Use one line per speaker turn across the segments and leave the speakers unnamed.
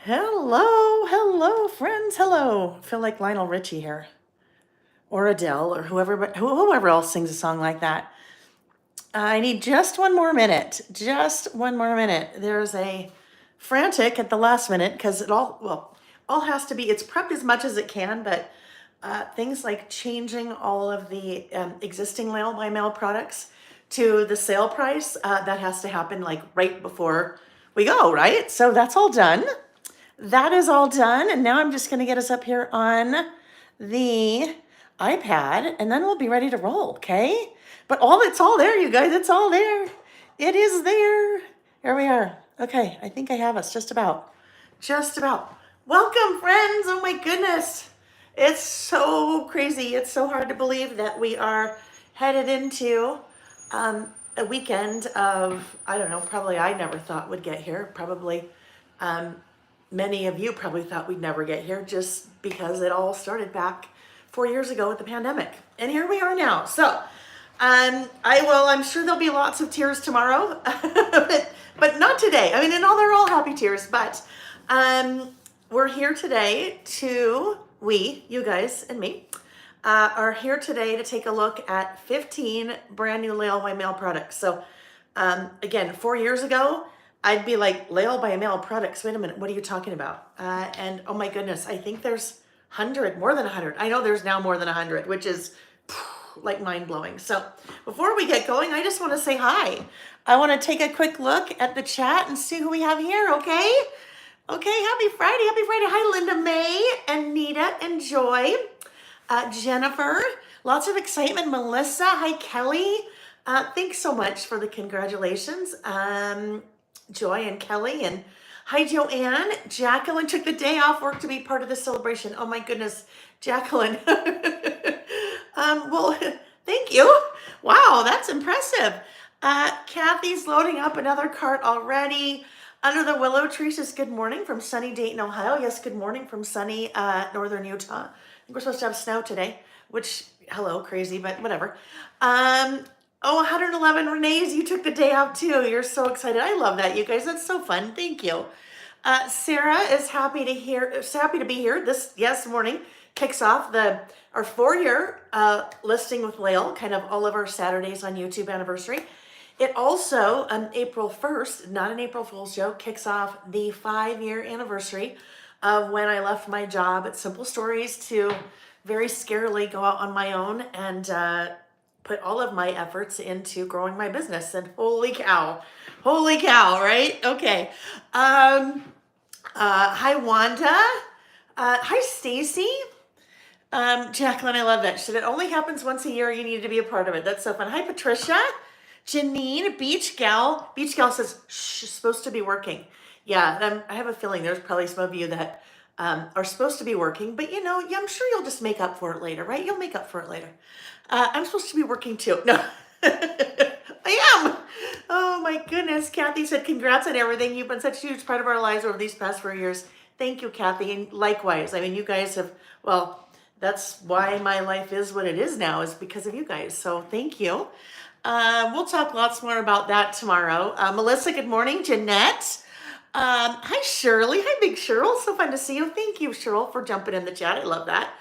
Hello, friends. Hello. I feel like Lionel Richie here, or Adele, or whoever else sings a song like that. I need just one more minute. Just one more minute. There's a frantic at the last minute because all has to be. It's prepped as much as it can, but things like changing all of the existing Layle by Mail products to the sale price, that has to happen like right before we go, right? So that's all done. That is all done. And now I'm just going to get us up here on the iPad and then we'll be ready to roll. Okay. But it's all there, you guys. It's all there. It is there. Here we are. Okay. I think I have us just about. Just about. Welcome, friends. Oh my goodness. It's so crazy. It's so hard to believe that we are headed into a weekend of, I don't know, probably I never thought would get here. Probably many of you probably thought we'd never get here just because it all started back 4 years ago with the pandemic. And here we are now. So I'm sure there'll be lots of tears tomorrow, but not today. I mean, and they're all happy tears, but we're here today you guys and me, are here today to take a look at 15 brand new Layle by Mail products. So again, 4 years ago, I'd be like, Layle by Mail products, wait a minute, what are you talking about? And oh my goodness, I think there's more than 100. I know there's now more than 100, which is like mind-blowing. So before we get going, I just want to say hi. I want to take a quick look at the chat and see who we have here, okay? Okay, happy Friday. Hi, Linda May and Nita and Joy. Jennifer, lots of excitement. Melissa, hi, Kelly. Thanks so much for the congratulations. Joy and Kelly, and hi, Joanne. Jacqueline took the day off work to be part of the celebration. Oh my goodness, Jacqueline. Well, thank you. Wow, that's impressive. Kathy's loading up another cart already. Under the willow tree says good morning from sunny Dayton, Ohio. Yes, good morning from sunny northern Utah. I think we're supposed to have snow today, which, hello, crazy, but whatever. Oh, 111 Renee's, you took the day off too. You're so excited. I love that, you guys. That's so fun. Thank you. Sarah is happy to be here. This morning kicks off our 4-year listing with Layle, kind of all of our Saturdays on YouTube anniversary. It also, on April 1st, not an April Fool's joke, kicks off the 5-year anniversary of when I left my job at Simple Stories to very scarily go out on my own and put all of my efforts into growing my business. And holy cow, right? Okay. Hi, Wanda. Hi, Stacy. Jacqueline, I love that. It only happens once a year. You need to be a part of it. That's so fun. Hi, Patricia. Janine, Beach Gal. Beach Gal says, shh, she's supposed to be working. Yeah, I have a feeling there's probably some of you that are supposed to be working, but I'm sure you'll just make up for it later, right? You'll make up for it later. I'm supposed to be working too. No, I am. Oh my goodness. Kathy said, congrats on everything. You've been such a huge part of our lives over these past 4 years. Thank you, Kathy. And likewise, I mean, you guys have, that's why my life is what it is now, is because of you guys. So thank you. We'll talk lots more about that tomorrow. Melissa, good morning. Jeanette. Hi, Shirley. Hi, Big Cheryl. So fun to see you. Thank you, Cheryl, for jumping in the chat. I love that.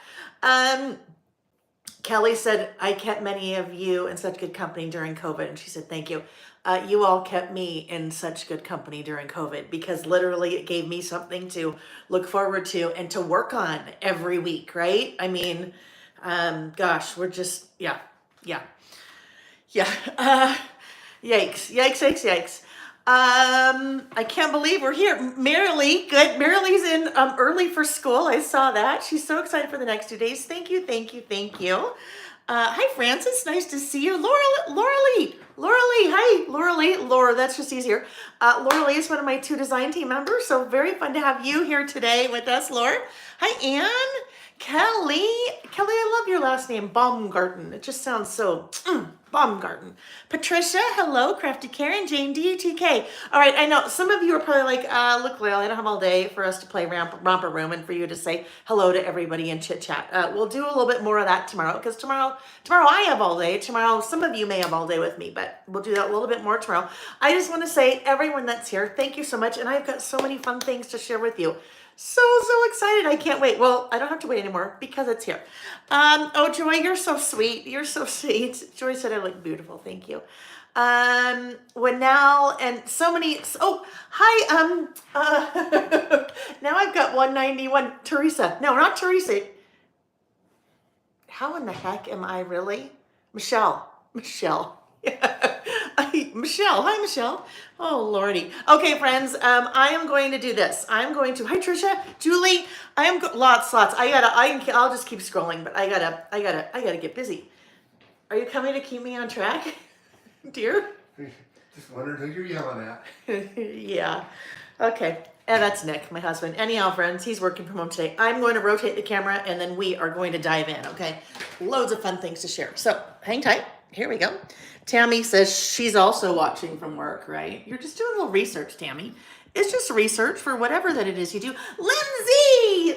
Kelly said, I kept many of you in such good company during COVID. And she said, thank you. You all kept me in such good company during COVID because literally it gave me something to look forward to and to work on every week, right? I mean, gosh, we're just, yeah. Yikes. I can't believe we're here. Marilee, good. Marilee's in early for school. I saw that. She's so excited for the next 2 days. Thank you. Hi, Francis. Nice to see you. Laura Lee. Hi, Laura, that's just easier. Laura Lee is one of my 2 design team members, so very fun to have you here today with us, Laura. Hi, Anne. Kelly, I love your last name, Baumgarten. It just sounds so, Baumgarten. Patricia, hello. Crafty Karen, Jane DUTK. All right, I know some of you are probably like, look, Layle, I don't have all day for us to play romper room and for you to say hello to everybody and chit chat. We'll do a little bit more of that tomorrow because tomorrow I have all day. Tomorrow, some of you may have all day with me, but we'll do that a little bit more tomorrow. I just want to say, everyone that's here, thank you so much. And I've got so many fun things to share with you. So excited. I can't wait. Well, I don't have to wait anymore because it's here. Oh, Joy, you're so sweet. You're so sweet. Joy said I look beautiful. Thank you. Winnell and so many. Oh, hi. Now I've got 191. Teresa. No, not Teresa. How in the heck am I really? Michelle. Michelle. Hi, Michelle. Oh, Lordy. Okay, friends, I am going to do this. I'm going to, hi, Trisha, Julie, lots. I'll just keep scrolling, but I gotta get busy. Are you coming to keep me on track, dear?
Just wondered who you're yelling at.
Yeah. Okay. And that's Nick, my husband. Anyhow, friends, he's working from home today. I'm going to rotate the camera and then we are going to dive in, okay? Loads of fun things to share. So hang tight. Here we go. Tammy says she's also watching from work, right? You're just doing a little research, Tammy. It's just research for whatever that it is you do. Lindsay,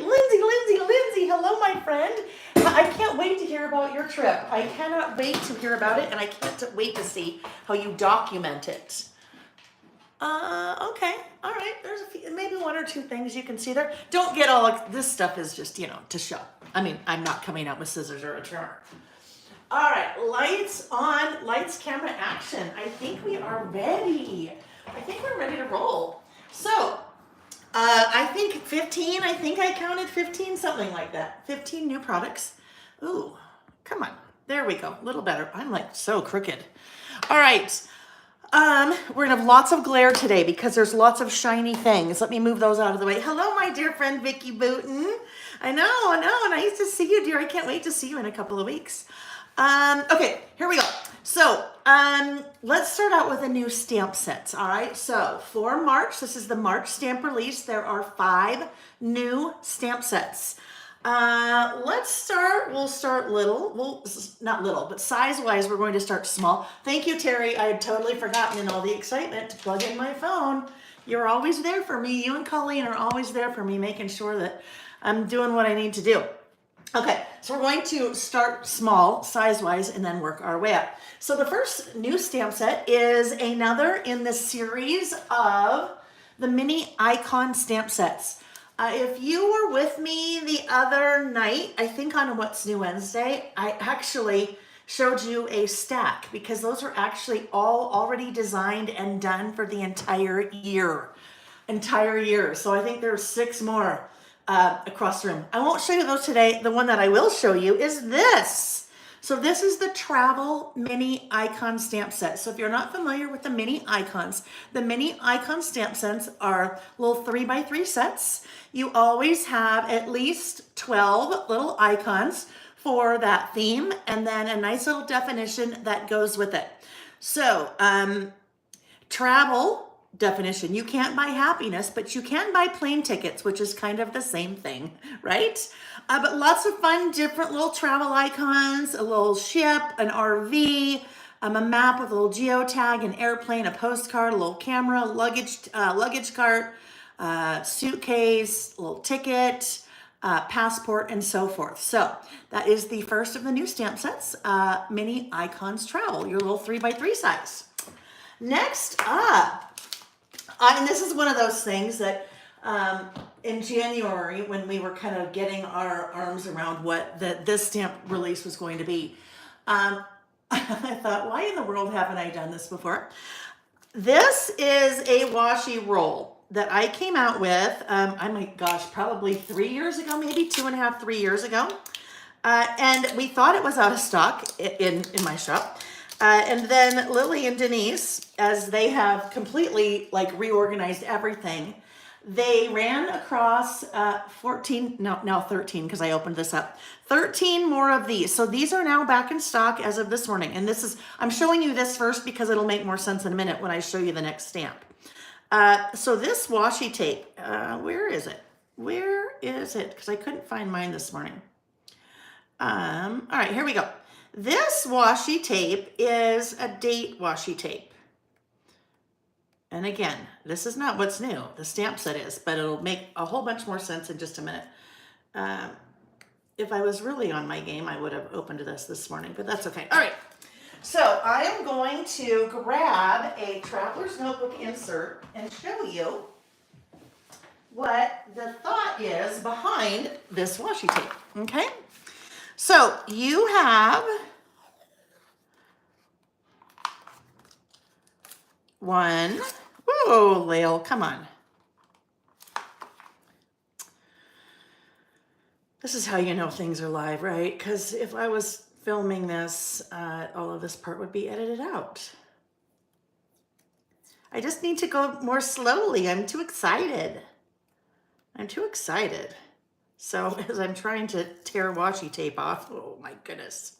hello, my friend. I can't wait to hear about your trip. I cannot wait to hear about it, and I can't wait to see how you document it. Okay, all right. There's maybe one or two things you can see there. Don't get all this stuff is just, to show. I mean, I'm not coming out with scissors or a trimmer. All right, lights on, lights, camera, action. I think we are ready. I think we're ready to roll. So, I think 15, I think I counted 15, something like that. 15 new products. Ooh, come on. There we go, a little better. I'm like so crooked. All right, we're gonna have lots of glare today because there's lots of shiny things. Let me move those out of the way. Hello, my dear friend, Vicki Booten. I know, nice to see you, dear. I can't wait to see you in a couple of weeks. Okay, here we go. So, let's start out with a new stamp sets, all right? So, for March, this is the March stamp release. There are 5 new stamp sets. We'll start little. Well, not little, but size-wise, we're going to start small. Thank you, Terry. I had totally forgotten in all the excitement to plug in my phone. You're always there for me. You and Colleen are always there for me, making sure that I'm doing what I need to do. Okay, so we're going to start small, size-wise, and then work our way up. So the first new stamp set is another in the series of the mini icon stamp sets. If you were with me the other night, I think on What's New Wednesday, I actually showed you a stack because those are actually all already designed and done for the entire year. So I think there's 6 more. Across the room. I won't show you those today. The one that I will show you is this. So this is the travel mini icon stamp set. So if you're not familiar with the mini icons stamp sets are little 3x3 sets. You always have at least 12 little icons for that theme and then a nice little definition that goes with it. So travel definition. You can't buy happiness, but you can buy plane tickets, which is kind of the same thing, right? But lots of fun, different little travel icons, a little ship, an RV, a map with a little geotag, an airplane, a postcard, a little camera, luggage cart, suitcase, a little ticket, passport, and so forth. So that is the first of the new stamp sets, mini icons travel, your little 3x3 size. Next up, and this is one of those things that in January, when we were kind of getting our arms around what this stamp release was going to be, I thought, why in the world haven't I done this before? This is a washi roll that I came out with, oh my gosh, probably 3 years ago, maybe 2.5, 3 years ago. And we thought it was out of stock in my shop. And then Lily and Denise, as they have completely reorganized everything, they ran across 13, because I opened this up, 13 more of these. So these are now back in stock as of this morning. And I'm showing you this first because it'll make more sense in a minute when I show you the next stamp. So this washi tape, where is it? Because I couldn't find mine this morning. All right, here we go. This washi tape is a date washi tape. And again, this is not what's new. The stamp set is, but it'll make a whole bunch more sense in just a minute. If I was really on my game, I would have opened this morning, but that's okay. All right. So I am going to grab a traveler's notebook insert and show you what the thought is behind this washi tape, okay? So you have one. Whoa, Layle, come on. This is how you know things are live, right? Because if I was filming this, all of this part would be edited out. I just need to go more slowly. I'm too excited. So as I'm trying to tear washi tape off, oh my goodness.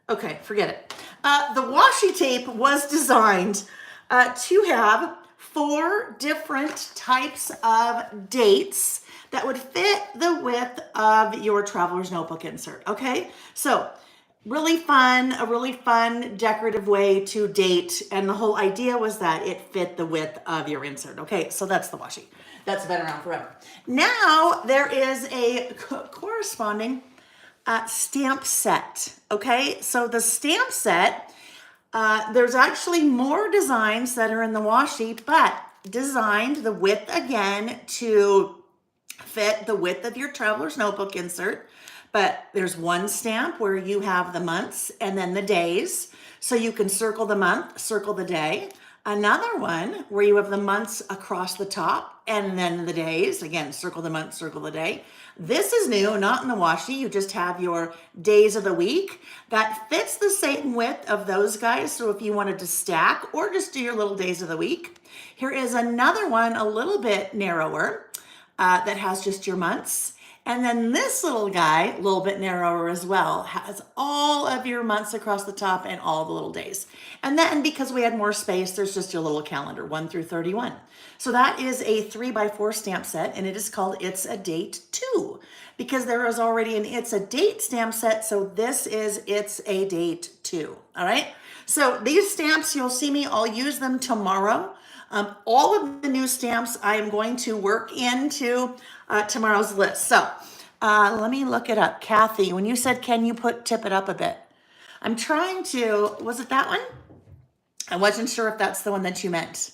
Okay, forget it. The washi tape was designed to have 4 different types of dates that would fit the width of your traveler's notebook insert, okay? So a really fun decorative way to date, and the whole idea was that it fit the width of your insert, okay? So that's the washi. That's been around forever. Now there is a corresponding stamp set, okay? So the stamp set, there's actually more designs that are in the washi, but designed the width again to fit the width of your traveler's notebook insert. But there's one stamp where you have the months and then the days. So you can circle the month, circle the day. Another one where you have the months across the top and then the days. Again, circle the month, circle the day. This is new, not in the washi. You just have your days of the week. That fits the same width of those guys. So if you wanted to stack or just do your little days of the week. Here is another one a little bit narrower that has just your months. And then this little guy, a little bit narrower as well, has all of your months across the top and all the little days. And then because we had more space, there's just your little calendar, 1 through 31. So that is a 3x4 stamp set, and it is called It's a Date 2 because there is already an It's a Date stamp set. So this is It's a Date 2. All right. So these stamps, you'll see me, I'll use them tomorrow. All of the new stamps I am going to work into tomorrow's list. So let me look it up. Kathy, when you said, can you tip it up a bit? I'm trying to, was it that one? I wasn't sure if that's the one that you meant.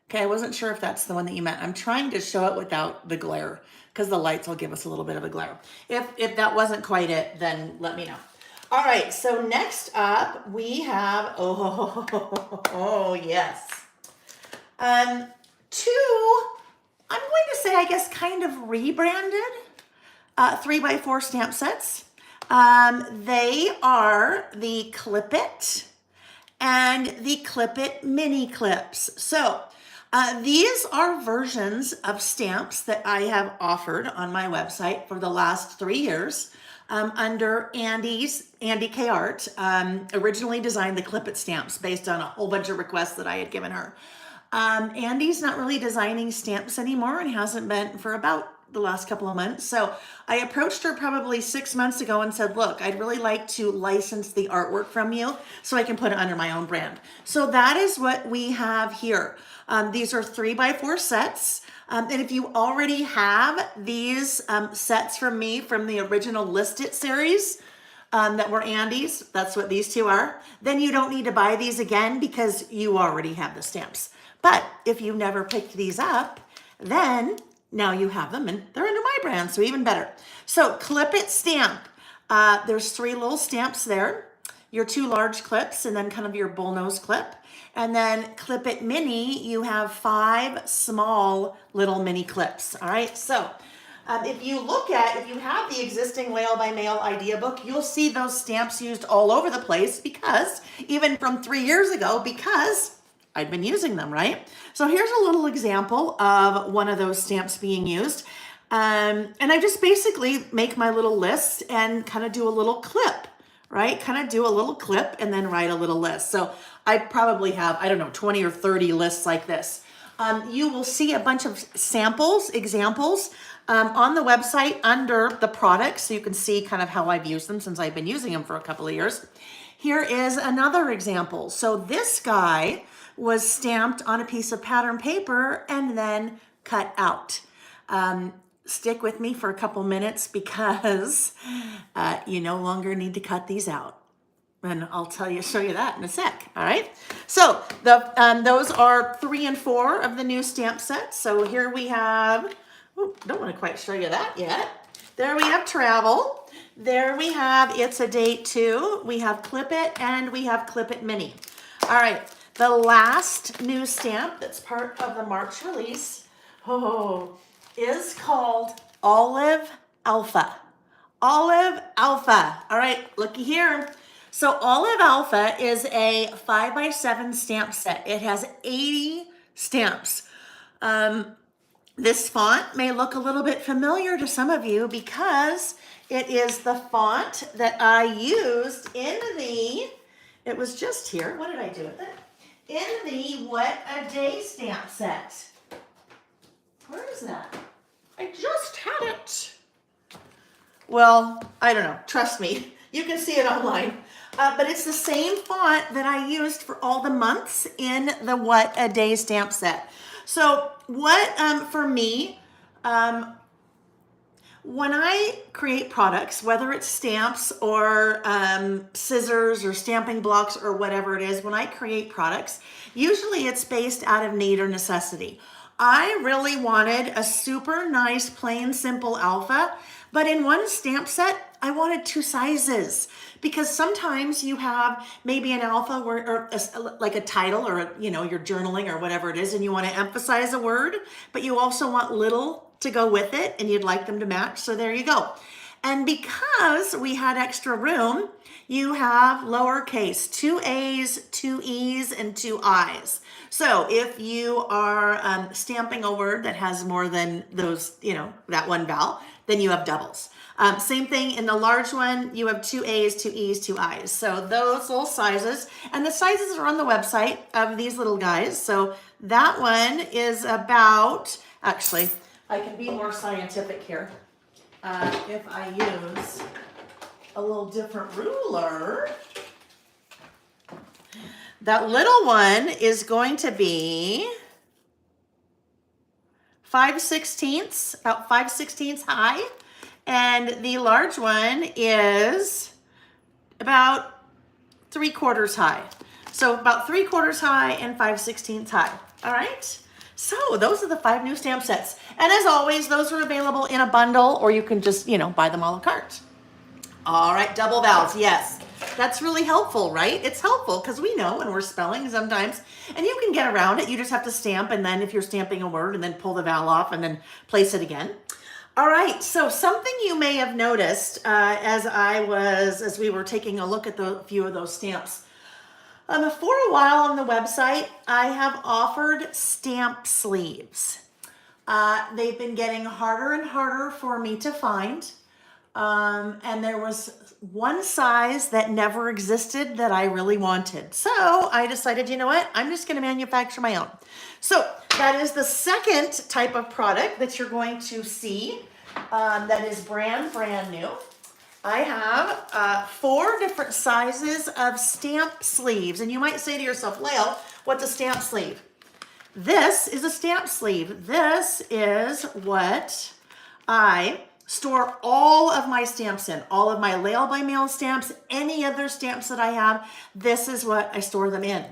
Okay, I wasn't sure if that's the one that you meant. I'm trying to show it without the glare because the lights will give us a little bit of a glare. If that wasn't quite it, then let me know. All right, so next up we have, oh yes. 2, I'm going to say, I guess, kind of rebranded 3x4 stamp sets. They are the Clip It and the Clip It mini clips. So these are versions of stamps that I have offered on my website for the last 3 years under Andy K. Art. Originally designed the Clip It stamps based on a whole bunch of requests that I had given her. Andy's not really designing stamps anymore and hasn't been for about the last couple of months. So I approached her probably 6 months ago and said, look, I'd really like to license the artwork from you so I can put it under my own brand. So that is what we have here. These are 3x4 sets. And if you already have these sets from me from the original List It series, that were Andy's, that's what these 2 are, then you don't need to buy these again because you already have the stamps. But if you never picked these up, then now you have them and they're under my brand, so even better. So Clip It stamp, there's 3 little stamps there, your 2 large clips and then kind of your bullnose clip. And then Clip It mini, you have 5 small little mini clips, all right? So if you have the existing Layle by Mail idea book, you'll see those stamps used all over the place because, even from 3 years ago, because I'd been using them, right? So here's a little example of one of those stamps being used. And I just basically make my little list and kind of do a little clip, right? Kind of do a little clip and then write a little list. So I probably have, I don't know, 20 or 30 lists like this. You will see a bunch of samples, examples on the website under the products, so you can see kind of how I've used them since I've been using them for a couple of years. Here is another example. So this guy was stamped on a piece of pattern paper and then cut out. Stick with me for a couple minutes because you no longer need to cut these out. And I'll show you that in a sec. All right. So those are 3 and 4 of the new stamp sets. So here we have, don't want to quite show you that yet. There we have Travel. There we have It's a Date Too. We have Clip It and we have Clip It Mini. All right. The last new stamp that's part of the March release is called Olive Alpha. Olive Alpha. All right. Looky here. So Olive Alpha is a 5x7 stamp set. It has 80 stamps. This font may look a little bit familiar to some of you because it is the font that I used in it was just here. What did I do with it? In the What a Day stamp set. Where is that? I just had it. Well, I don't know. Trust me. You can see it online. But it's the same font that I used for all the months in the What a Day stamp set. So for me, when I create products, whether it's stamps or scissors or stamping blocks or whatever it is, when I create products, usually it's based out of need or necessity. I really wanted a super nice, plain, simple alpha, but in one stamp set, I wanted 2 sizes because sometimes you have maybe an alpha like a title or, you're journaling or whatever it is, and you want to emphasize a word, but you also want little to go with it and you'd like them to match. So there you go. And because we had extra room, you have lowercase, 2 A's, 2 E's, and 2 I's. So if you are stamping a word that has more than those, that one vowel, then you have doubles. Same thing in the large one, you have 2 A's, 2 E's, 2 I's. So those little sizes, and the sizes are on the website of these little guys. So that one is about, actually, I can be more scientific here. If I use a little different ruler, that little one is going to be 5/16, about 5/16 high, and the large one is about 3/4 high. So about 3/4 high and 5/16 high. All right. So those are the 5 new stamp sets. And as always, those are available in a bundle, or you can just, buy them a la carte. All right, double vowels, yes. That's really helpful, right? It's helpful because we know when we're spelling sometimes, and you can get around it. You just have to stamp, and then if you're stamping a word, and then pull the vowel off and then place it again. All right, so something you may have noticed as we were taking a look at a few of those stamps. For a while on the website, I have offered stamp sleeves. They've been getting harder and harder for me to find. And there was one size that never existed that I really wanted. So I decided, you know what? I'm just going to manufacture my own. So that is the second type of product that you're going to see that is brand new. I have 4 different sizes of stamp sleeves. And you might say to yourself, Layle, what's a stamp sleeve? This is a stamp sleeve. This is what I store all of my stamps in. All of my Layle by Mail stamps, any other stamps that I have, this is what I store them in.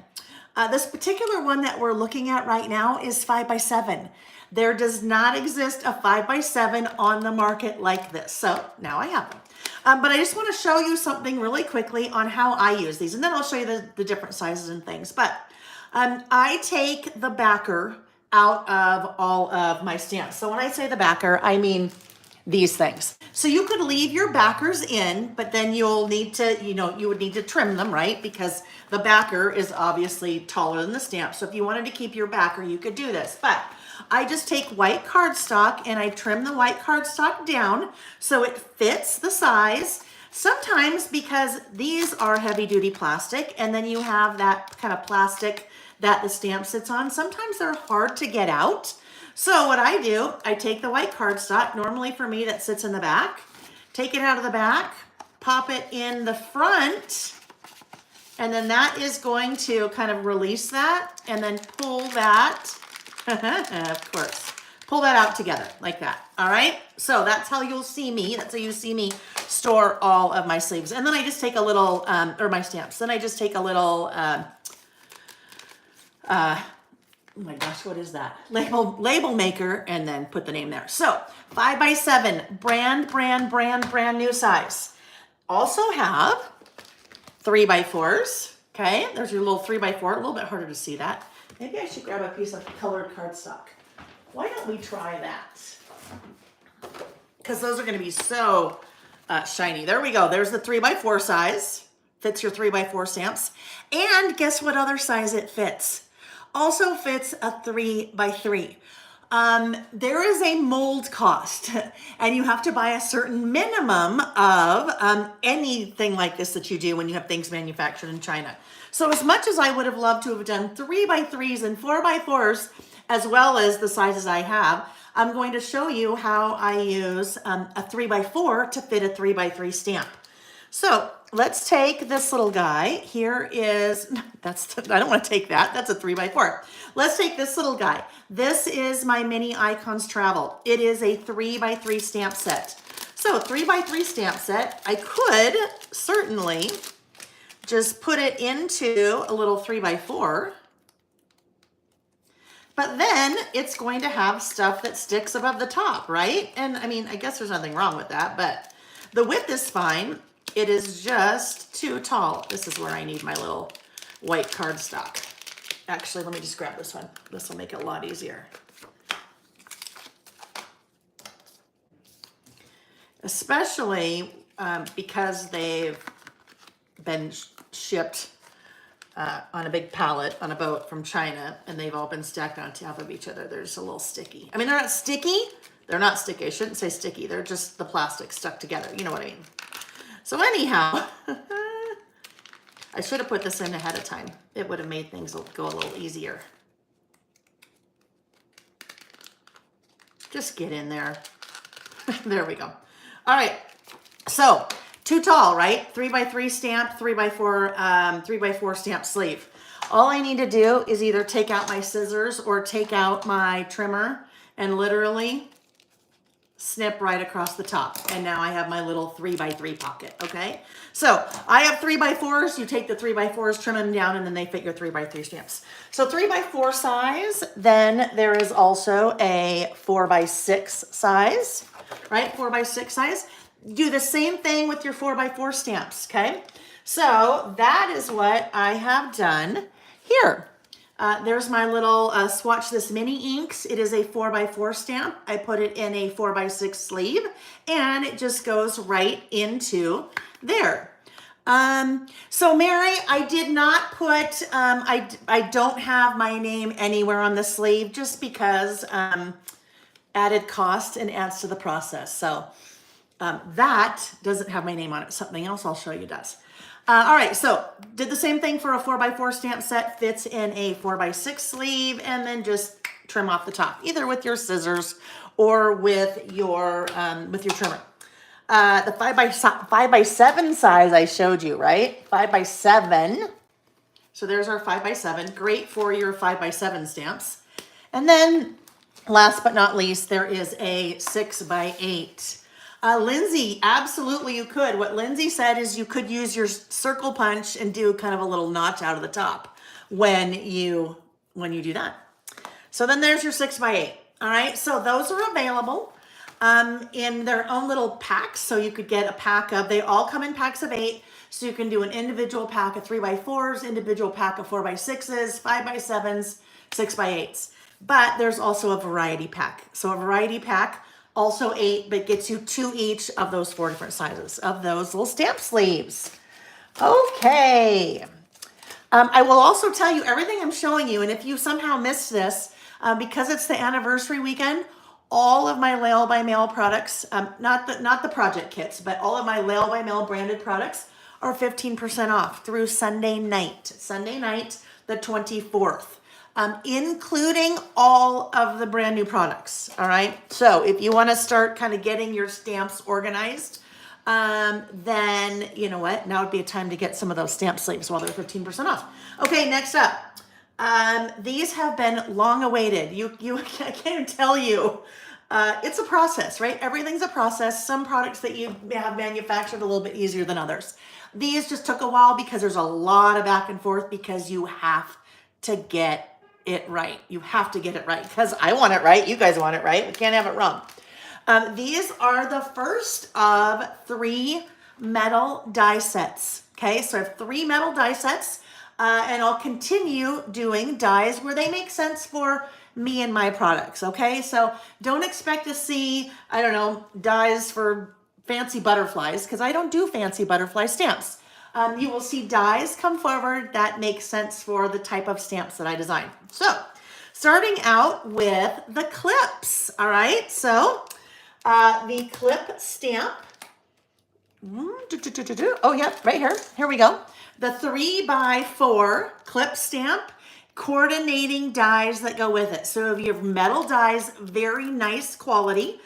This particular one that we're looking at right now is 5x7. There does not exist a 5x7 on the market like this. So now I have them. But I just want to show you something really quickly on how I use these, and then I'll show you the different sizes and things. But I take the backer out of all of my stamps. So when I say the backer, I mean these things. So you could leave your backers in, but then you'll need to, you would need to trim them, right? Because the backer is obviously taller than the stamp. So if you wanted to keep your backer, you could do this. But I just take white cardstock and I trim the white cardstock down so it fits the size. Sometimes because these are heavy duty plastic, and then you have that kind of plastic that the stamp sits on. Sometimes they're hard to get out. So what I do, I take the white cardstock, normally for me that sits in the back, take it out of the back, pop it in the front, and then that is going to kind of release that and then pull that, of course, pull that out together like that. All right, so that's how you'll see me, that's how you see me store all of my sleeves. And then I just take a little, or my stamps, then I just take a little, oh my gosh, what is that? Label maker, and then put the name there. So 5x7, brand new size. Also have 3x4s. Okay, there's your little 3x4. A little bit harder to see that. Maybe I should grab a piece of colored cardstock. Why don't we try that? Because those are going to be so shiny. There we go. There's the 3x4 size. Fits your 3x4 stamps. And guess what other size it fits? Also fits a 3x3. There is a mold cost, and you have to buy a certain minimum of anything like this that you do when you have things manufactured in China. So as much as I would have loved to have done 3x3s and 4x4s, as well as the sizes I have, I'm going to show you how I use a 3x4 to fit a 3x3 stamp. So let's take this little guy. Here is, I don't want to take that. That's a 3x4. Let's take this little guy. This is my Mini Icons Travel. It is a 3x3 stamp set. So 3x3 stamp set, I could certainly just put it into a little 3x4. But then it's going to have stuff that sticks above the top, right? And I mean, I guess there's nothing wrong with that, but the width is fine. It is just too tall. This is where I need my little white cardstock. Actually, let me just grab this one. This will make it a lot easier. Especially because they've been shipped on a big pallet on a boat from China, and they've all been stacked on top of each other. They're just a little sticky. I mean, they're not sticky. They're not sticky. I shouldn't say sticky. They're just the plastic stuck together. You know what I mean? So anyhow, I should have put this in ahead of time. It would have made things go a little easier. Just get in there. There we go. All right. So too tall, right? 3x3 stamp, 3x4 stamp sleeve. All I need to do is either take out my scissors or take out my trimmer and literally snip right across the top. And now I have my little 3x3 pocket, okay? So I have 3x4s. You take the 3x4s, trim them down, and then they fit your 3x3 stamps. So 3x4 size, then there is also a 4x6 size, right? 4x6 size. Do the same thing with your 4x4 stamps, okay? So that is what I have done here. There's my little Swatch This Mini Inks. It is a 4x4 stamp. I put it in a 4x6 sleeve, and it just goes right into there. So Mary, I did not put, I don't have my name anywhere on the sleeve just because added cost and adds to the process. So that doesn't have my name on it. Something else I'll show you does. All right, so did the same thing for a 4x4 stamp set, fits in a 4x6 sleeve, and then just trim off the top, either with your scissors or with your trimmer. The 5x7 size I showed you, right? 5x7. So there's our 5x7, great for your 5x7 stamps. And then last but not least, there is a 6x8. Lindsay, absolutely you could. What Lindsay said is you could use your circle punch and do kind of a little notch out of the top when you do that. So then there's your 6x8. All right, so those are available in their own little packs. So you could get a pack of, they all come in packs of 8. So you can do an individual pack of 3x4s, individual pack of 4x6s, 5x7s, 6x8s. But there's also a variety pack. So a variety pack, also 8, but gets you 2 each of those 4 different sizes of those little stamp sleeves. Okay. I will also tell you everything I'm showing you, and if you somehow missed this, because it's the anniversary weekend, all of my Layle by Mail products, not the project kits, but all of my Layle by Mail branded products are 15% off through Sunday night. Sunday night, the 24th, including all of the brand new products. All right. So if you want to start kind of getting your stamps organized, then you know what? Now would be a time to get some of those stamp sleeves while they're 15% off. Okay, next up. These have been long awaited. I can't tell you. It's a process, right? Everything's a process. Some products that you have manufactured a little bit easier than others. These just took a while because there's a lot of back and forth because you have to get it right. You have to get it right because I want it right. You guys want it right. We can't have it wrong. These are the first of 3 metal die sets. Okay, so I have 3 metal die sets, and I'll continue doing dies where they make sense for me and my products. Okay, so don't expect to see, I don't know, dies for fancy butterflies because I don't do fancy butterfly stamps. You will see dies come forward that make sense for the type of stamps that I design. So starting out with the clips. All right, so the clip stamp. Oh, yeah, right here. Here we go. The 3x4 clip stamp, coordinating dies that go with it. So if you have metal dies, very nice quality.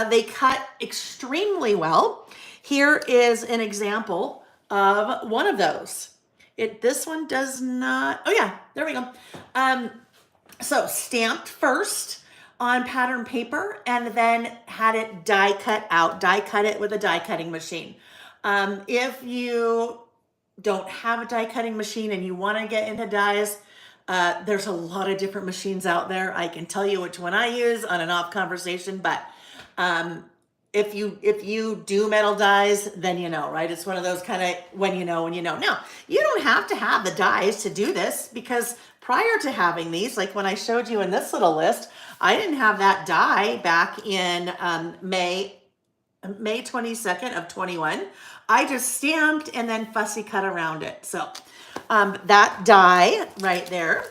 They cut extremely well. Here is an example of one of those. This one does not, oh yeah, there we go. So stamped first on pattern paper and then had it die cut out, die cut it with a die cutting machine. If you don't have a die cutting machine and you want to get into dies, there's a lot of different machines out there. I can tell you which one I use on an off conversation, but if you do metal dies, then you know, right? It's one of those kind of when you know. Now, you don't have to have the dies to do this because prior to having these, like when I showed you in this little list, I didn't have that die back in May 22nd of 21. I just stamped and then fussy cut around it. So that die right there,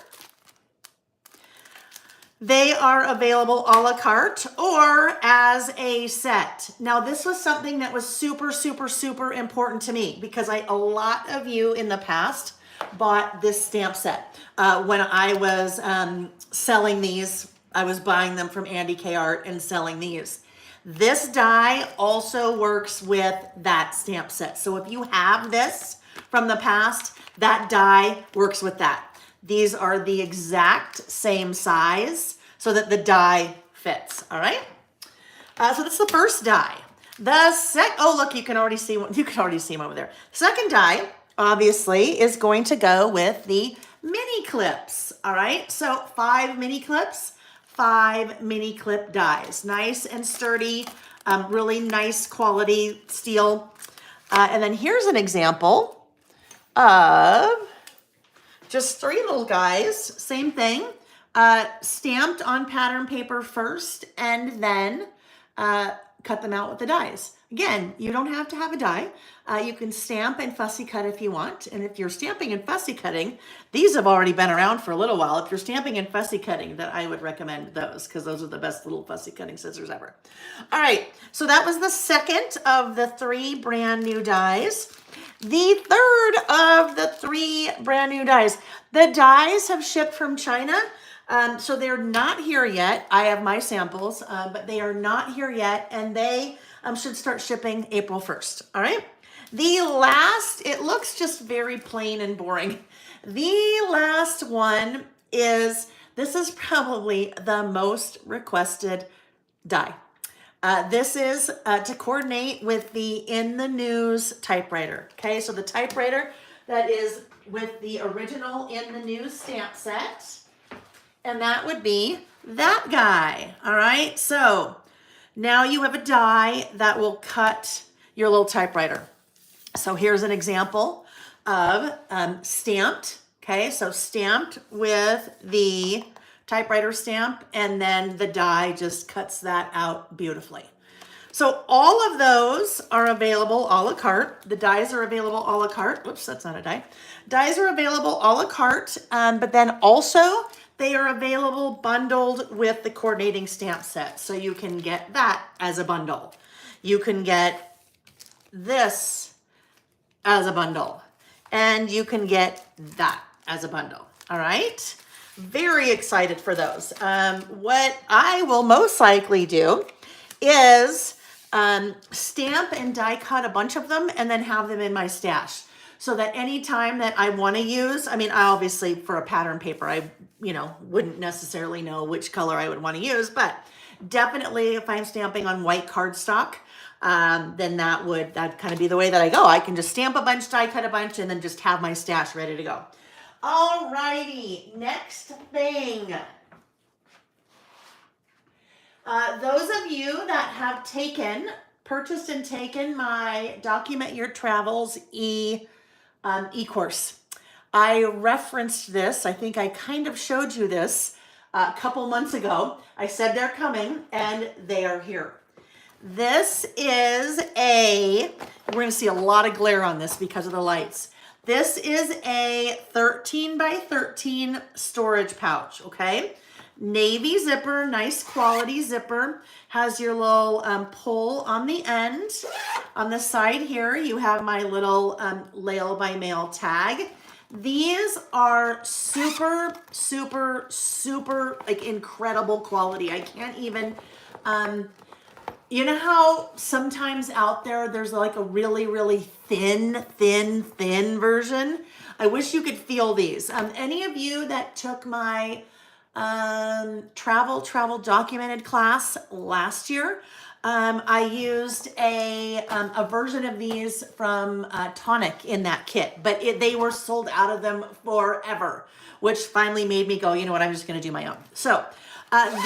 they are available a la carte or as a set. Now, this was something that was super, super, super important to me because a lot of you in the past bought this stamp set. When I was selling these, I was buying them from Andy K. Art and selling these. This die also works with that stamp set. So if you have this from the past, that die works with that. These are the exact same size so that the die fits, all right? So that's the first die. Oh, look, you can already see one. You can already see them over there. Second die, obviously, is going to go with the mini clips, all right? So 5 mini clips, 5 mini clip dies. Nice and sturdy, really nice quality steel. And then here's an example of just 3 little guys, same thing, stamped on pattern paper first and then cut them out with the dies. Again, you don't have to have a die. You can stamp and fussy cut if you want. And if you're stamping and fussy cutting, these have already been around for a little while. If you're stamping and fussy cutting, then I would recommend those because those are the best little fussy cutting scissors ever. All right, so that was the second of the 3 brand new dies. The third of the 3 brand new dies. The dies have shipped from China. So they're not here yet. I have my samples, but they are not here yet, and they should start shipping April 1st. All right. The last, it looks just very plain and boring. The last one is, this is probably the most requested die. This is to coordinate with the In the News typewriter. Okay, so the typewriter that is with the original In the News stamp set. And that would be that guy. All right, so now you have a die that will cut your little typewriter. So here's an example of stamped. Okay, so stamped with the typewriter stamp, and then the die just cuts that out beautifully. So all of those are available a la carte. The dies are available a la carte. Whoops, that's not a die. Dies are available a la carte, but then also they are available bundled with the coordinating stamp set. So you can get that as a bundle. You can get this as a bundle. And you can get that as a bundle. All right. Very excited for those. What I will most likely do is stamp and die cut a bunch of them and then have them in my stash. So that anytime that I want to use, I mean, I obviously for a pattern paper, I, wouldn't necessarily know which color I would want to use, but definitely if I'm stamping on white cardstock, then that'd kind of be the way that I go. I can just stamp a bunch, die cut a bunch, and then just have my stash ready to go. All righty, next thing. Those of you that have purchased and taken my Document Your Travels e-course. I referenced this. I think I kind of showed you this a couple months ago. I said they're coming, and they are here. This is we're going to see a lot of glare on this because of the lights. This is a 13 by 13 storage pouch, okay? Navy zipper, nice quality zipper. Has your little pull on the end. On the side here, you have my little Layle By Mail tag. These are super, super, super, like, incredible quality. I can't even, you know how sometimes out there's like a really, really thin version? I wish you could feel these. Any of you that took my travel documented class last year, I used a version of these from Tonic in that kit, but they were sold out of them forever, which finally made me go, you know what, I'm just going to do my own. So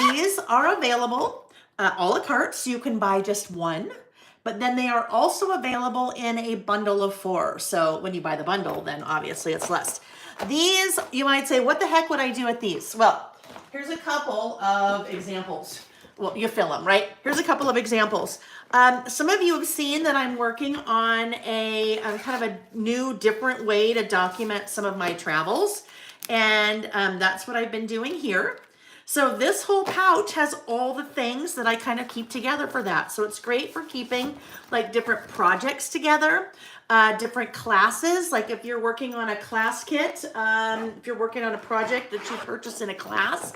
these are available a la carte, so you can buy just one, but then they are also available in a bundle of 4. So when you buy the bundle, then obviously it's less. These, you might say, what the heck would I do with these? Well, here's a couple of examples. Well, you fill them, right? Here's a couple of examples. Some of you have seen that I'm working on a kind of a new, different way to document some of my travels. And that's what I've been doing here. So this whole pouch has all the things that I kind of keep together for that. So it's great for keeping like different projects together, different classes. Like if you're working on a class kit, if you're working on a project that you purchase in a class,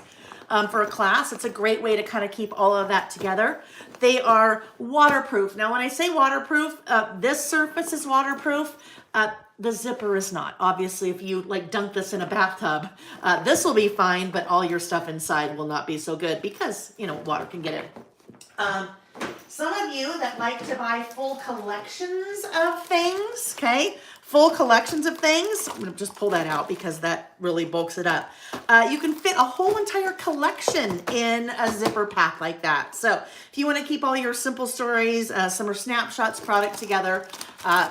for a class, it's a great way to kind of keep all of that together. They are waterproof. Now, when I say waterproof, this surface is waterproof. The zipper is not. Obviously, if you like dunk this in a bathtub, this will be fine, but all your stuff inside will not be so good because, water can get in. Some of you that like to buy full collections of things, okay? Full collections of things. I'm gonna just pull that out because that really bulks it up. You can fit a whole entire collection in a zipper pack like that. So if you wanna keep all your simple stories, summer snapshots, product together,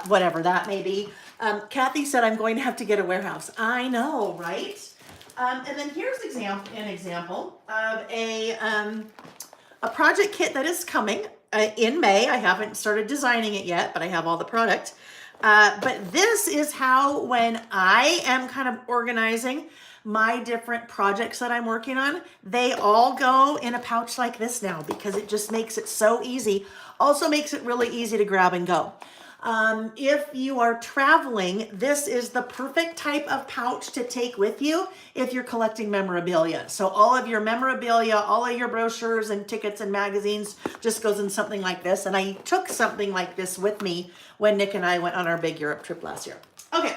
whatever that may be. Kathy said I'm going to have to get a warehouse. I know, right? And then here's an example of a project kit that is coming in May. I haven't started designing it yet, but I have all the product. But this is how, when I am kind of organizing my different projects that I'm working on, they all go in a pouch like this now because it just makes it so easy. Also makes it really easy to grab and go. If you are traveling, this is the perfect type of pouch to take with you if you're collecting memorabilia. So all of your memorabilia, all of your brochures and tickets and magazines just goes in something like this. And I took something like this with me when Nick and I went on our big Europe trip last year. Okay.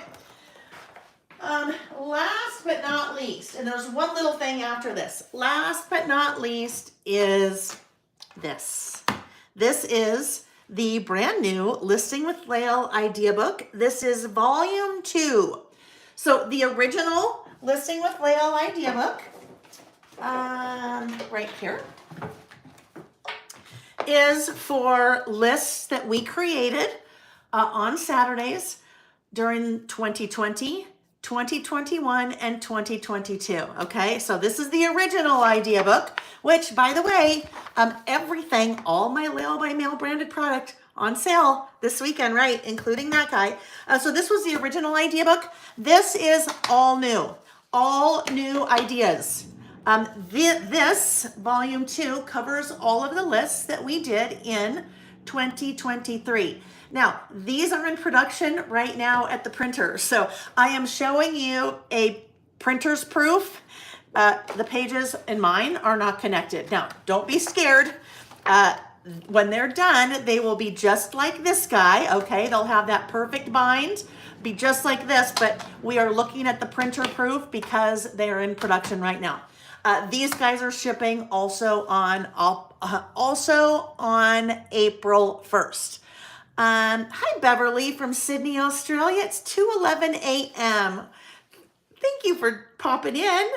Last but not least, and there's one little thing after this. Last but not least is this. This is the brand new Listing with Layle Idea Book. This is volume 2. So the original Listing with Layle Idea Book, right here, is for lists that we created on Saturdays during 2020, 2021, and 2022. Okay, so this is the original idea book, which, by the way, everything, all my Layle by Mail branded product on sale this weekend, right, including that guy. So this was the original idea book. This is all new ideas. This volume 2 covers all of the lists that we did in 2023. Now, these are in production right now at the printer. So I am showing you a printer's proof. The pages in mine are not connected. Now, don't be scared. When they're done, they will be just like this guy, okay? They'll have that perfect bind, be just like this, but we are looking at the printer proof because they are in production right now. These guys are shipping also on April 1st. Hi, Beverly from Sydney, Australia. It's 2:11 a.m. Thank you for popping in.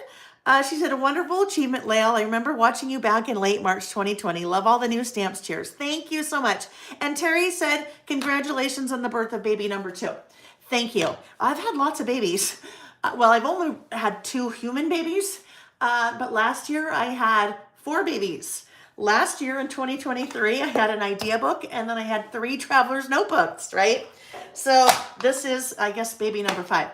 She said, a wonderful achievement, Layle. I remember watching you back in late March 2020. Love all the new stamps. Cheers. Thank you so much. And Terry said, congratulations on the birth of baby number 2. Thank you. I've had lots of babies. Well, I've only had 2 human babies, but last year I had 4 babies. Last year in 2023, I had an idea book, and then I had 3 traveler's notebooks, right? So this is, I guess, baby number 5.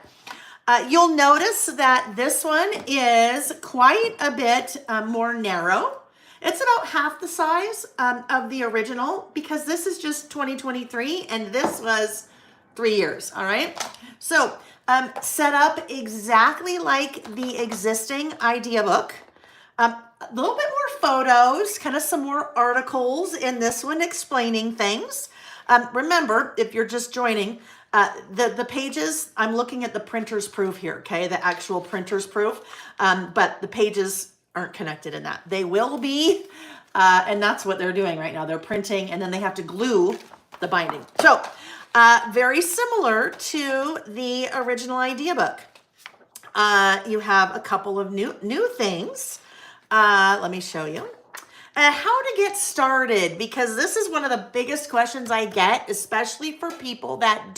You'll notice that this one is quite a bit more narrow. It's about half the size of the original because this is just 2023 and this was 3 years, all right? So set up exactly like the existing idea book. A little bit more photos, kind of some more articles in this one explaining things. Remember, if you're just joining, the pages, I'm looking at the printer's proof here, okay? The actual printer's proof, but the pages aren't connected in that. They will be, and that's what they're doing right now. They're printing, and then they have to glue the binding. So, very similar to the original idea book. You have a couple of new things. Let me show you. How to get started, because this is one of the biggest questions I get, especially for people that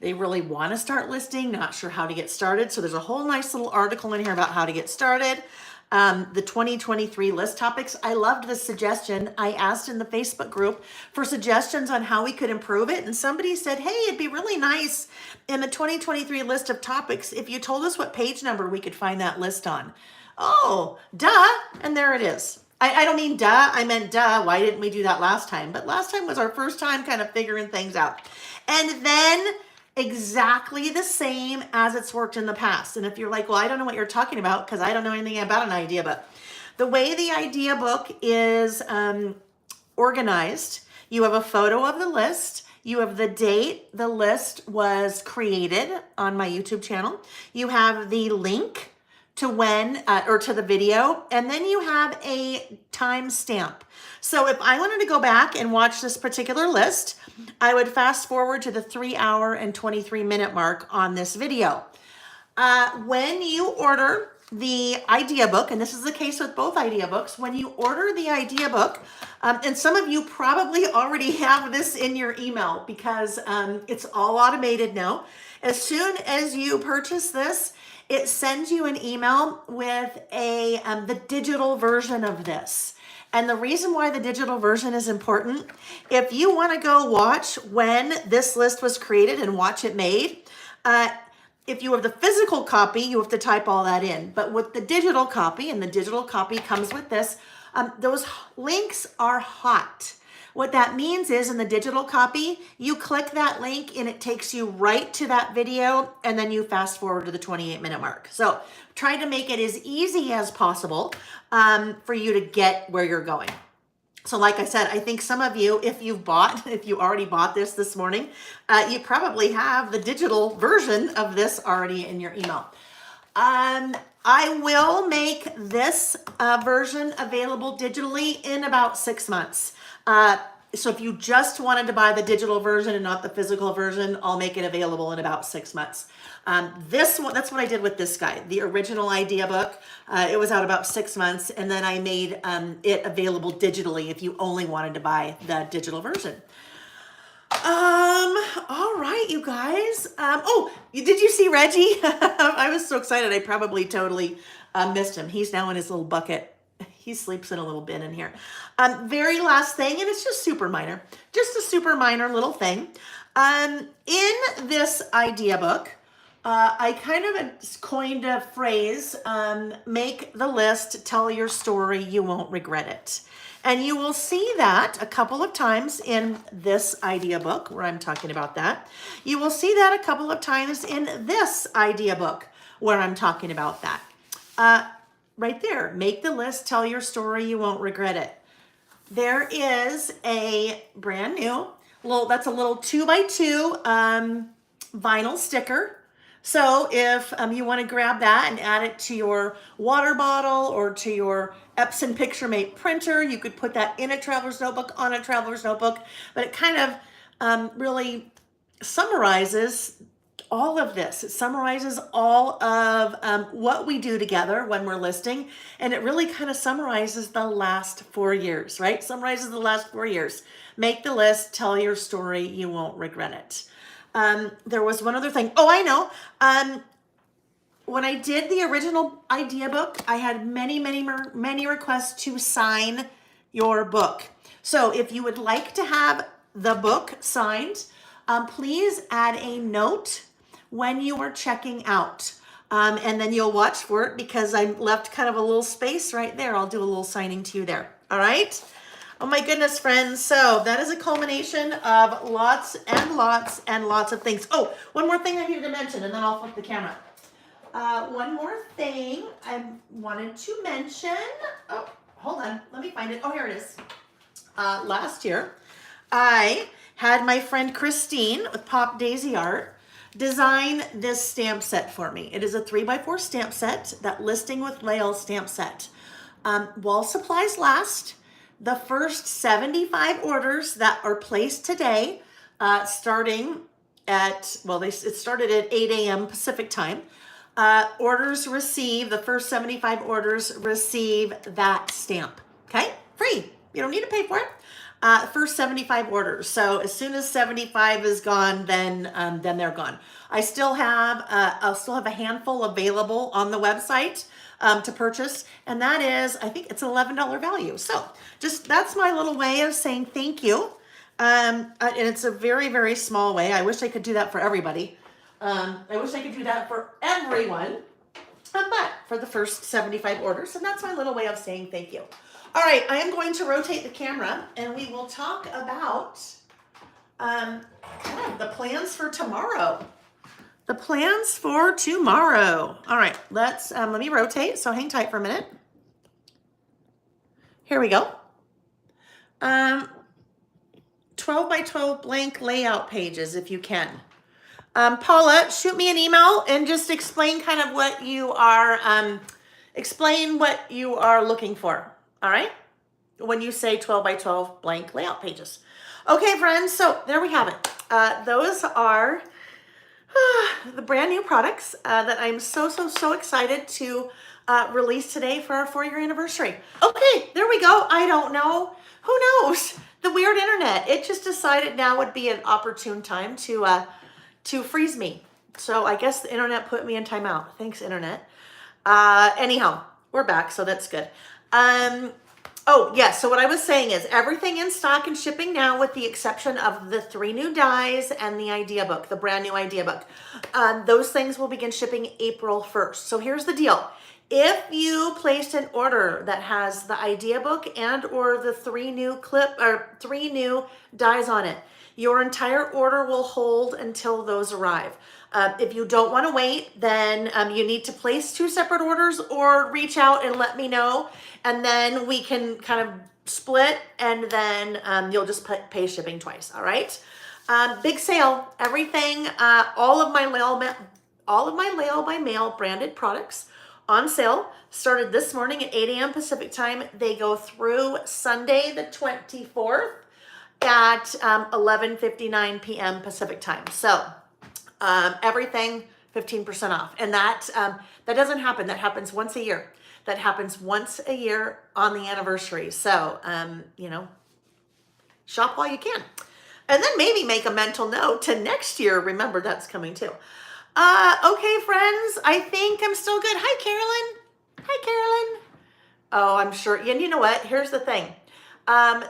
they really want to start listing, not sure how to get started. So there's a whole nice little article in here about how to get started. The 2023 list topics. I loved this suggestion. I asked in the Facebook group for suggestions on how we could improve it. And somebody said, hey, it'd be really nice in the 2023 list of topics if you told us what page number we could find that list on. Oh, duh. And there it is. I don't mean duh, I meant duh. Why didn't we do that last time? But last time was our first time kind of figuring things out. And then exactly the same as it's worked in the past. And if you're like, well, I don't know what you're talking about because I don't know anything about an idea book. The way the idea book is organized, you have a photo of the list. You have the date the list was created on my YouTube channel. You have the link to when, or to the video, and then you have a timestamp. So if I wanted to go back and watch this particular list, I would fast forward to the 3-hour and 23-minute mark on this video. When you order the idea book, and this is the case with both idea books, when you order the idea book, and some of you probably already have this in your email because it's all automated now. As soon as you purchase this, it sends you an email with the digital version of this. And the reason why the digital version is important, if you want to go watch when this list was created and watch it made, if you have the physical copy, you have to type all that in. But with the digital copy, and the digital copy comes with this, those links are hot. What that means is in the digital copy, you click that link and it takes you right to that video, and then you fast forward to the 28-minute mark. So try to make it as easy as possible for you to get where you're going. So like I said, I think some of you, if you already bought this morning, you probably have the digital version of this already in your email. I will make this version available digitally in about 6 months. So if you just wanted to buy the digital version and not the physical version, I'll make it available in about 6 months. This one, that's what I did with this guy, the original idea book. It was out about 6 months, and then I made it available digitally if you only wanted to buy the digital version. All right, you guys. Oh, did you see Reggie? I was so excited. I probably totally missed him. He's now in his little bucket. He sleeps in a little bin in here. Very last thing, and it's just super minor, just a super minor little thing. In this idea book, I kind of coined a phrase, make the list, tell your story, you won't regret it. And you will see that a couple of times in this idea book where I'm talking about that. You will see that a couple of times in this idea book where I'm talking about that. Right there, make the list, tell your story, you won't regret it. There is a brand new that's a little 2x2 vinyl sticker. So if you want to grab that and add it to your water bottle or to your Epson PictureMate printer, you could put that in a traveler's notebook, on a traveler's notebook, but it kind of really summarizes all of this. It summarizes all of what we do together when we're listing, and it really kind of summarizes the last 4 years, right? Summarizes the last 4 years. Make the list, tell your story, you won't regret it. There was one other thing. Oh, I know. When I did the original idea book, I had many requests to sign your book. So if you would like to have the book signed, please add a note when you are checking out. And then you'll watch for it because I left kind of a little space right there. I'll do a little signing to you there. All right. Oh my goodness, friends. So that is a culmination of lots and lots and lots of things. Oh, one more thing I needed to mention, and then I'll flip the camera. One more thing I wanted to mention. Oh, hold on. Let me find it. Oh, here it is. Last year, I had my friend Christine with Pop Daisy Art design this stamp set for me. It is a 3x4 stamp set, that listing with Layle stamp set. While supplies last, the first 75 orders that are placed today, starting at, it started at 8 a.m. Pacific time. The first 75 orders receive that stamp. Okay, free. You don't need to pay for it. First 75 orders. So as soon as 75 is gone, then they're gone. I'll still have a handful available on the website to purchase, and that is, I think it's an $11 value. So that's my little way of saying thank you. And it's a very small way. I wish I could do that for everybody. I wish I could do that for everyone, but for the first 75 orders, and that's my little way of saying thank you. All right, I am going to rotate the camera, and we will talk about the plans for tomorrow. The plans for tomorrow. All right, let me rotate. So hang tight for a minute. Here we go. 12x12 blank layout pages, if you can. Paula, shoot me an email and just explain kind of what you are, looking for. All right. When you say 12x12 blank layout pages. Okay, friends. So there we have it. Those are the brand new products that I'm so excited to release today for our 4-year anniversary. Okay, there we go. I don't know. Who knows? The weird internet. It just decided now would be an opportune time to freeze me. So I guess the internet put me in timeout. Thanks, internet. Anyhow, we're back, so that's good. Oh, yes, so what I was saying is everything in stock and shipping now with the exception of the 3 new dies and the idea book, the brand new idea book. Those things will begin shipping April 1st. So here's the deal. If you placed an order that has the idea book and or the 3 new dies on it, your entire order will hold until those arrive. If you don't want to wait, then you need to place 2 separate orders or reach out and let me know, and then we can kind of split, and then you'll just pay shipping twice. All right. Big sale. Everything. All of my Layle by Mail branded products on sale started this morning at 8 a.m. Pacific time. They go through Sunday the 24th at 11:59 p.m. Pacific time. So everything 15% off, and that doesn't happen. That happens once a year. That happens once a year on the anniversary. So shop while you can, and then maybe make a mental note to next year. Remember that's coming too. Okay, friends. I think I'm still good. Hi, Carolyn. Hi, Carolyn. Oh, I'm sure. And you know what? Here's the thing.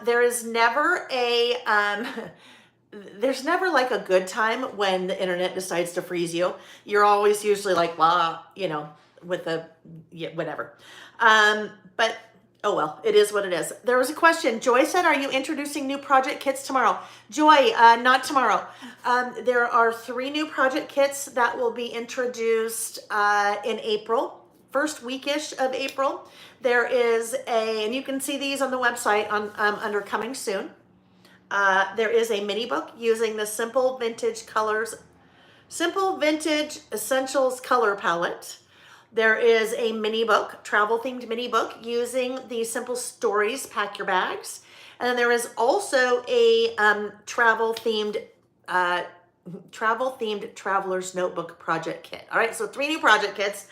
There is never there's never like a good time when the internet decides to freeze you. You're always usually like, well, with whatever. But Oh, well, it is what it is. There was a question. Joy said, are you introducing new project kits tomorrow? Joy, not tomorrow. There are 3 new project kits that will be introduced in April, first weekish of April. There is and you can see these on the website on under coming soon. There is a mini book using the Simple Vintage Essentials color palette. There is a mini book, travel themed mini book using the Simple Stories Pack Your Bags. And then there is also a travel themed traveler's notebook project kit. All right, so 3 new project kits.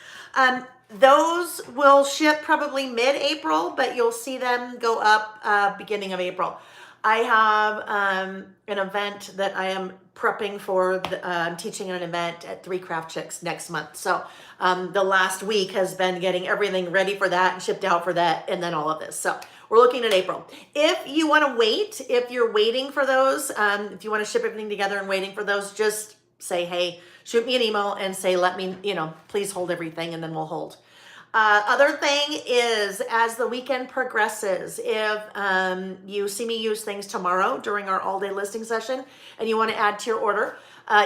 Those will ship probably mid-April, but you'll see them go up beginning of April. I have an event that I am prepping for. I'm teaching an event at 3 Craft Chicks next month. So the last week has been getting everything ready for that and shipped out for that, and then all of this. So we're looking at April. If you want to wait, if you're waiting for those, if you want to ship everything together and waiting for those, just say, hey, shoot me an email and say, let me, please hold everything, and then we'll hold. Other thing is, as the weekend progresses, if you see me use things tomorrow during our all-day listing session and you want to add to your order,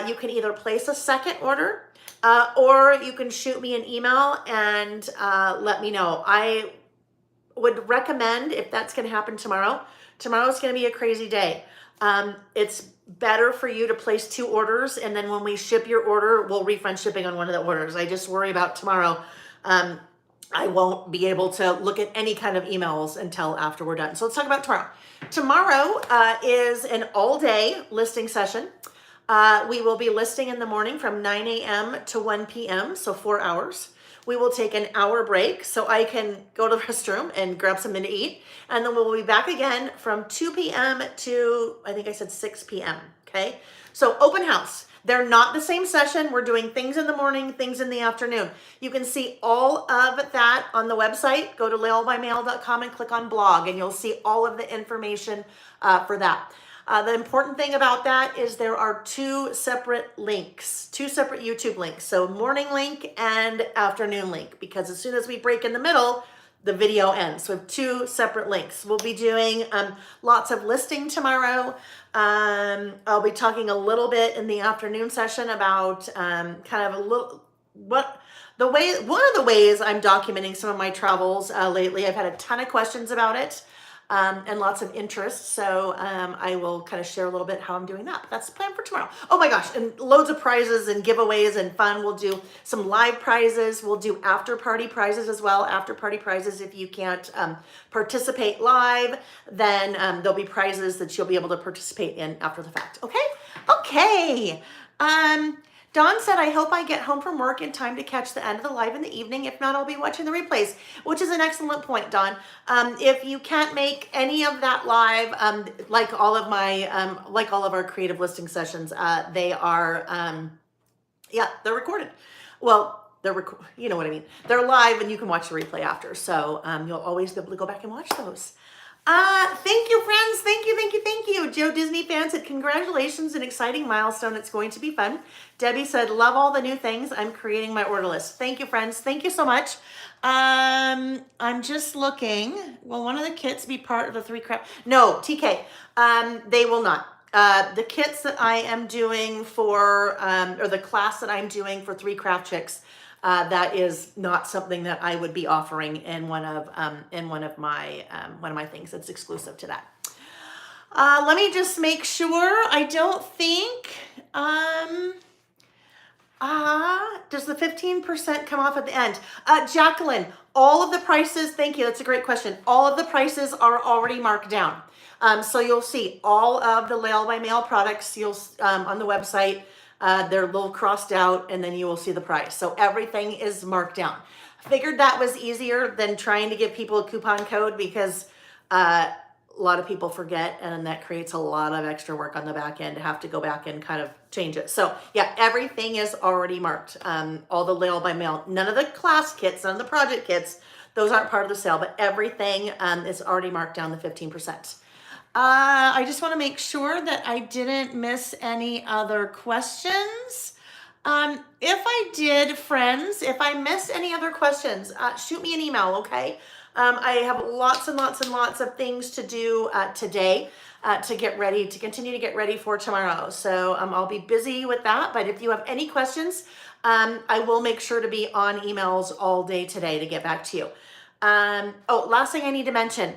you can either place a second order or you can shoot me an email and let me know. I would recommend, if that's going to happen tomorrow, tomorrow's going to be a crazy day. It's better for you to place 2 orders, and then when we ship your order, we'll refund shipping on one of the orders. I just worry about tomorrow. I won't be able to look at any kind of emails until after we're done. So let's talk about tomorrow. Tomorrow is an all-day listing session. We will be listing in the morning from 9 a.m. to 1 p.m., so 4 hours. We will take an hour break so I can go to the restroom and grab something to eat. And then we'll be back again from 2 p.m. to, I think I said 6 p.m., okay? So open house. They're not the same session. We're doing things in the morning, things in the afternoon. You can see all of that on the website. Go to laylebymail.com and click on blog, and you'll see all of the information for that. The important thing about that is there are 2 separate links, 2 separate YouTube links. So morning link and afternoon link, because as soon as we break in the middle, the video ends. So 2 separate links. We'll be doing lots of listing tomorrow. I'll be talking a little bit in the afternoon session about kind of a little, one of the ways I'm documenting some of my travels lately. I've had a ton of questions about it. And lots of interest. So I will kind of share a little bit how I'm doing that. But that's the plan for tomorrow. Oh my gosh, and loads of prizes and giveaways and fun. We'll do some live prizes. We'll do after party prizes as well. After party prizes, if you can't participate live, then there'll be prizes that you'll be able to participate in after the fact. Okay? Okay. Dawn said, I hope I get home from work in time to catch the end of the live in the evening. If not, I'll be watching the replays, which is an excellent point, Dawn. If you can't make any of that live, like all of our creative listing sessions, they are, they're recorded. Well, you know what I mean. They're live and you can watch the replay after. So you'll always be able to go back and watch those. Thank you, friends. Thank you. Joe Disney fan said, congratulations, an exciting milestone. It's going to be fun. Debbie said, love all the new things. I'm creating my order list. Thank you, friends. Thank you so much. I'm just looking. Will one of the kits be part of the 3 Craft? No, TK. They will not. The kits that I am doing for, or the class that I'm doing for 3 Craft Chicks, that is not something that I would be offering in one of my things. It's exclusive to that. Let me just make sure. I don't think, does the 15% come off at the end? Jacqueline, all of the prices, thank you, that's a great question. All of the prices are already marked down. So you'll see all of the Layle by Mail products on the website. They're a little crossed out, and then you will see the price. So everything is marked down. I figured that was easier than trying to give people a coupon code, because a lot of people forget, and that creates a lot of extra work on the back end to have to go back and kind of change it. So yeah, everything is already marked. All the Layle by Mail, none of the class kits, none of the project kits, those aren't part of the sale, but everything is already marked down the 15%. I just want to make sure that I didn't miss any other questions. If I did, friends, if I missed any other questions, shoot me an email, okay? I have lots and lots and lots of things to do today to get ready, to continue to get ready for tomorrow. So I'll be busy with that. But if you have any questions, I will make sure to be on emails all day today to get back to you. Oh, last thing I need to mention.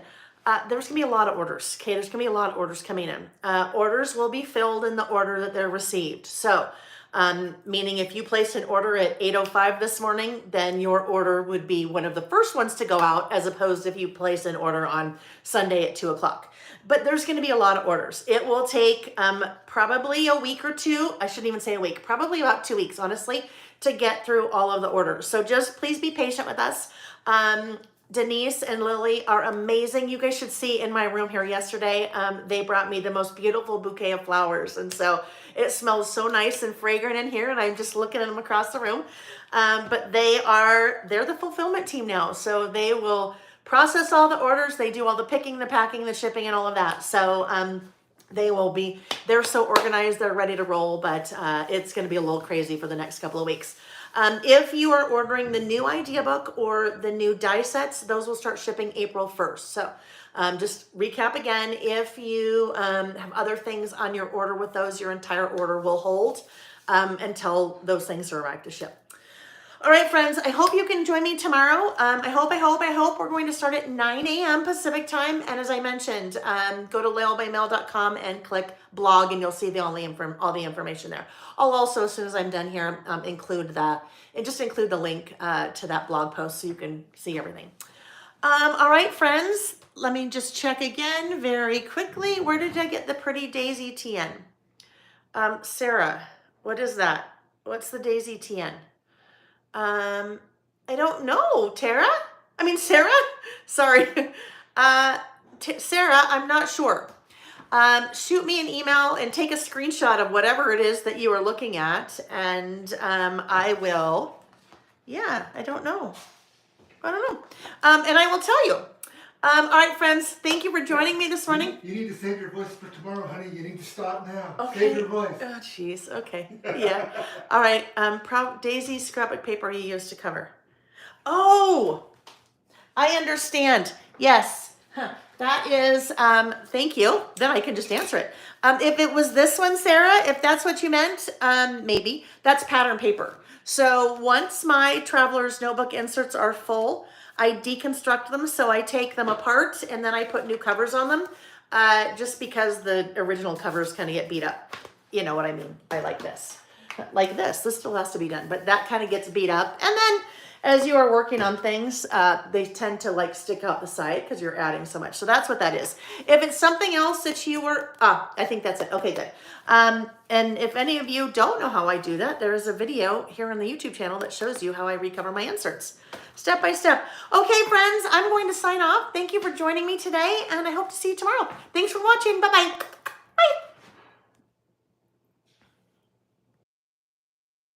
There's gonna be a lot of orders. Okay, there's gonna be a lot of orders coming in. Orders will be filled in the order that they're received. So, meaning if you placed an order at 8:05 this morning, then your order would be one of the first ones to go out, as opposed to if you place an order on Sunday at 2 o'clock. But there's gonna be a lot of orders. It will take probably a week or two. I shouldn't even say a week, probably about 2 weeks, honestly, to get through all of the orders. So just please be patient with us. Denise and Lily are amazing. You guys should see in my room here yesterday. They brought me the most beautiful bouquet of flowers. And so it smells so nice and fragrant in here. And I'm just looking at them across the room. But they're the fulfillment team now. So they will process all the orders. They do all the picking, the packing, the shipping, and all of that. So they're so organized, they're ready to roll, but it's going to be a little crazy for the next couple of weeks. If you are ordering the new idea book or the new die sets, those will start shipping April 1st. So just recap again, if you have other things on your order with those, your entire order will hold until those things arrive to ship. All right, friends, I hope you can join me tomorrow. I hope we're going to start at 9 a.m. Pacific time. And as I mentioned, go to laylebymail.com and click blog, and you'll see all the information there. I'll also, as soon as I'm done here, include the link to that blog post so you can see everything. All right, friends, let me just check again very quickly. Where did I get the pretty daisy TN? Sarah, what is that? What's the daisy TN? I don't know, Sarah, sorry. Sarah, I'm not sure. Shoot me an email and take a screenshot of whatever it is that you are looking at. And, I will, I don't know. And I will tell you. All right, friends, thank you for joining me this morning.
You need to save your voice for tomorrow, honey. You need to stop now.
Okay.
Save your voice.
Oh, jeez. Okay. Yeah. All right. Daisy scrapbook paper you used to cover. Oh, I understand. Yes. That is, thank you. Then I can just answer it. If it was this one, Sarah, if that's what you meant, maybe. That's pattern paper. So once my Traveler's Notebook inserts are full, I deconstruct them, so I take them apart and then I put new covers on them, just because the original covers kind of get beat up. You know what I mean by like this. Like this still has to be done, but that kind of gets beat up. And then as you are working on things, they tend to like stick out the side because you're adding so much. So that's what that is. If it's something else that you were, I think that's it. Okay, good. And if any of you don't know how I do that, there is a video here on the YouTube channel that shows you how I recover my inserts. Step by step. Okay, friends, I'm going to sign off. Thank you for joining me today, and I hope to see you tomorrow. Thanks for watching. Bye-bye.